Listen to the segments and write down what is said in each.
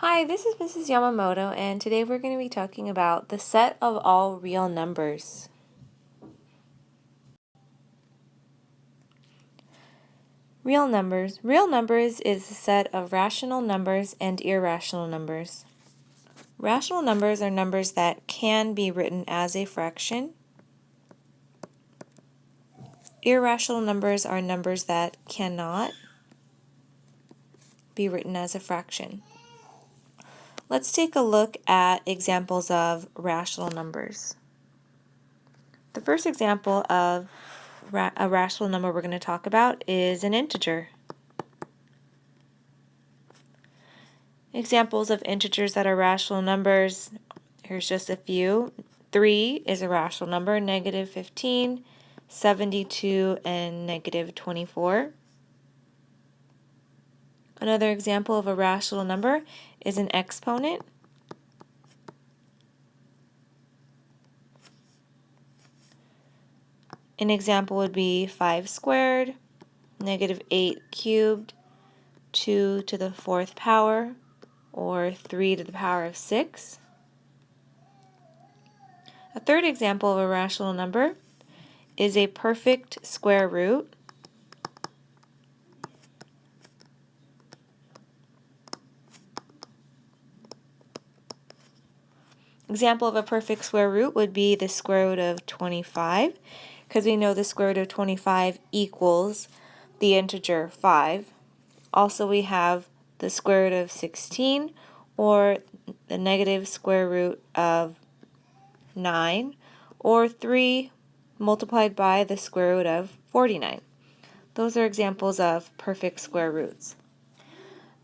Hi, this is Mrs. Yamamoto, and today we're going to be talking about the set of all real numbers. Real numbers. Real numbers is a set of rational numbers and irrational numbers. Rational numbers are numbers that can be written as a fraction. Irrational numbers are numbers that cannot be written as a fraction. Let's take a look at examples of rational numbers. The first example of a rational number we're going to talk about is an integer. Examples of integers that are rational numbers, here's just a few. 3 is a rational number, -15, 72, and -24. Another example of a rational number is an exponent. An example would be 5 squared, -8 cubed, 2 to the 4th power, or 3 to the power of 6. A third example of a rational number is a perfect square root. Example of a perfect square root would be the square root of 25, because we know the square root of 25 equals the integer 5. Also, we have the square root of 16, or the negative square root of 9, or 3 multiplied by the square root of 49. Those are examples of perfect square roots.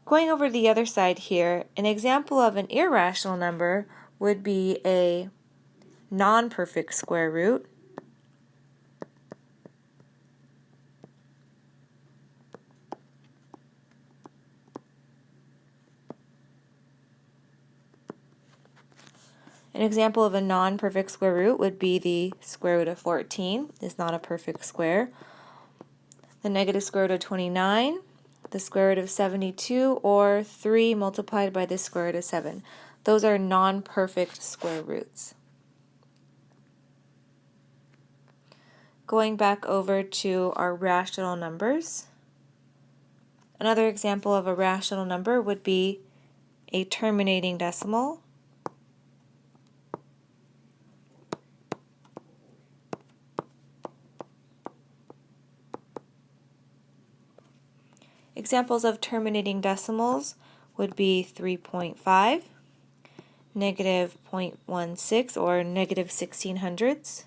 Going over the other side here, an example of an irrational number would be a non-perfect square root. An example of a non-perfect square root would be the square root of 14. It's not a perfect square. The negative square root of 29, the square root of 72, or 3 multiplied by the square root of 7. Those are non-perfect square roots. Going back over to our rational numbers, another example of a rational number would be a terminating decimal. Examples of terminating decimals would be 3.5, -0.16 or -16 hundredths,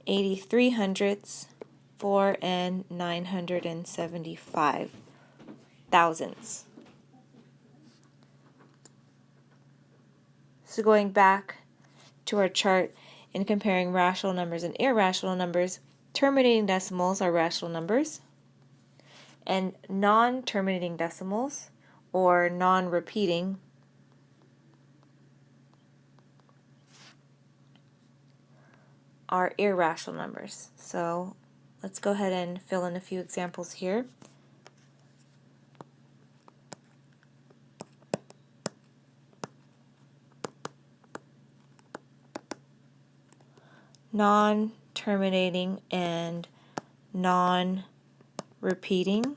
83 hundredths, 4 and 975 thousandths. So going back to our chart and comparing rational numbers and irrational numbers, terminating decimals are rational numbers, and non-terminating decimals, or non-repeating, are irrational numbers. So let's go ahead and fill in a few examples here. Non-terminating and non-repeating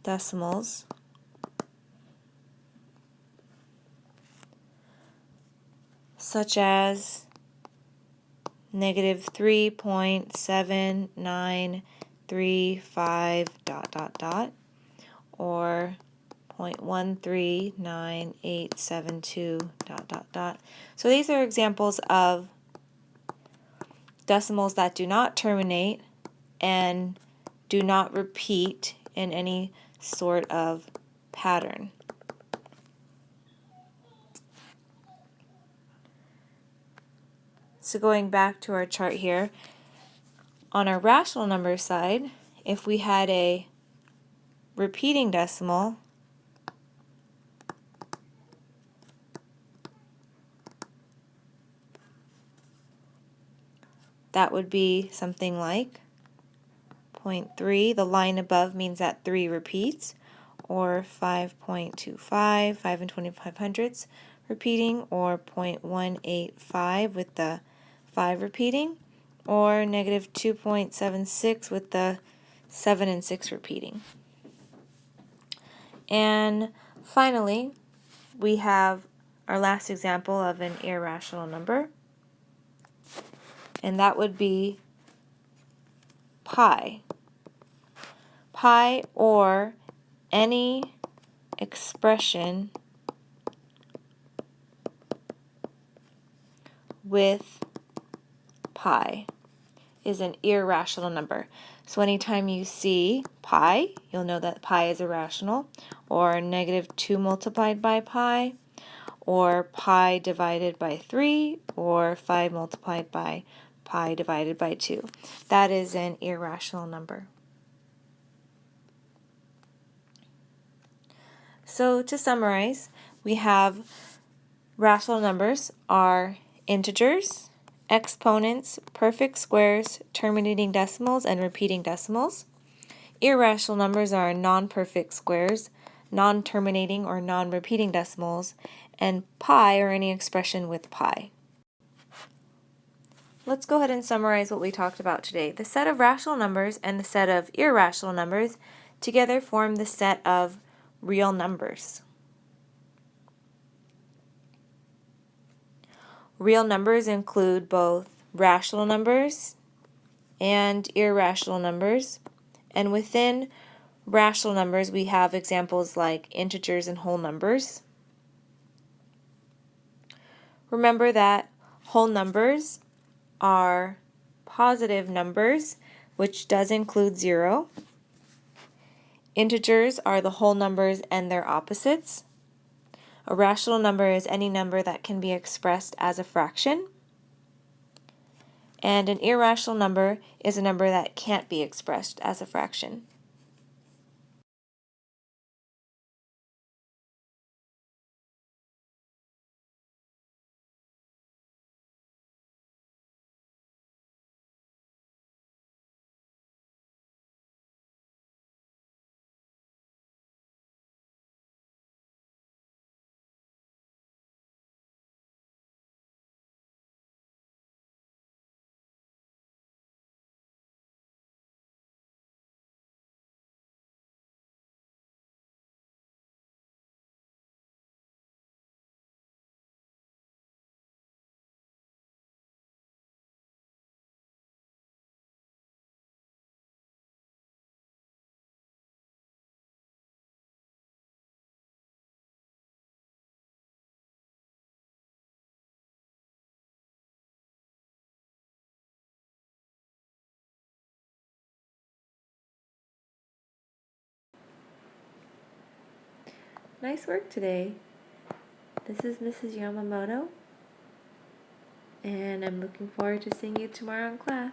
decimals such as -3.7935 ... or 0.139872 ... So these are examples of decimals that do not terminate and do not repeat in any sort of pattern. So going back to our chart here, on our rational number side, if we had a repeating decimal, that would be something like 0.3, the line above means that 3 repeats, or 5.25, 5 and 25 hundredths repeating, or 0.185 with the 5 repeating, or negative 2.76 with the 7 and 6 repeating. And finally, we have our last example of an irrational number, and that would be pi. Pi, or any expression with pi, is an irrational number. So anytime you see pi, you'll know that pi is irrational, or negative 2 multiplied by pi, or pi divided by 3, or 5 multiplied by pi divided by 2. That is an irrational number. So to summarize, we have rational numbers are integers, exponents, perfect squares, terminating decimals, and repeating decimals. Irrational numbers are non-perfect squares, non-terminating or non-repeating decimals, and pi, or any expression with pi. Let's go ahead and summarize what we talked about today. The set of rational numbers and the set of irrational numbers together form the set of real numbers. Real numbers include both rational numbers and irrational numbers, and within rational numbers we have examples like integers and whole numbers. Remember that whole numbers are positive numbers, which does include 0. Integers are the whole numbers and their opposites. A rational number is any number that can be expressed as a fraction. And an irrational number is a number that can't be expressed as a fraction. Nice work today. This is Mrs. Yamamoto, and I'm looking forward to seeing you tomorrow in class.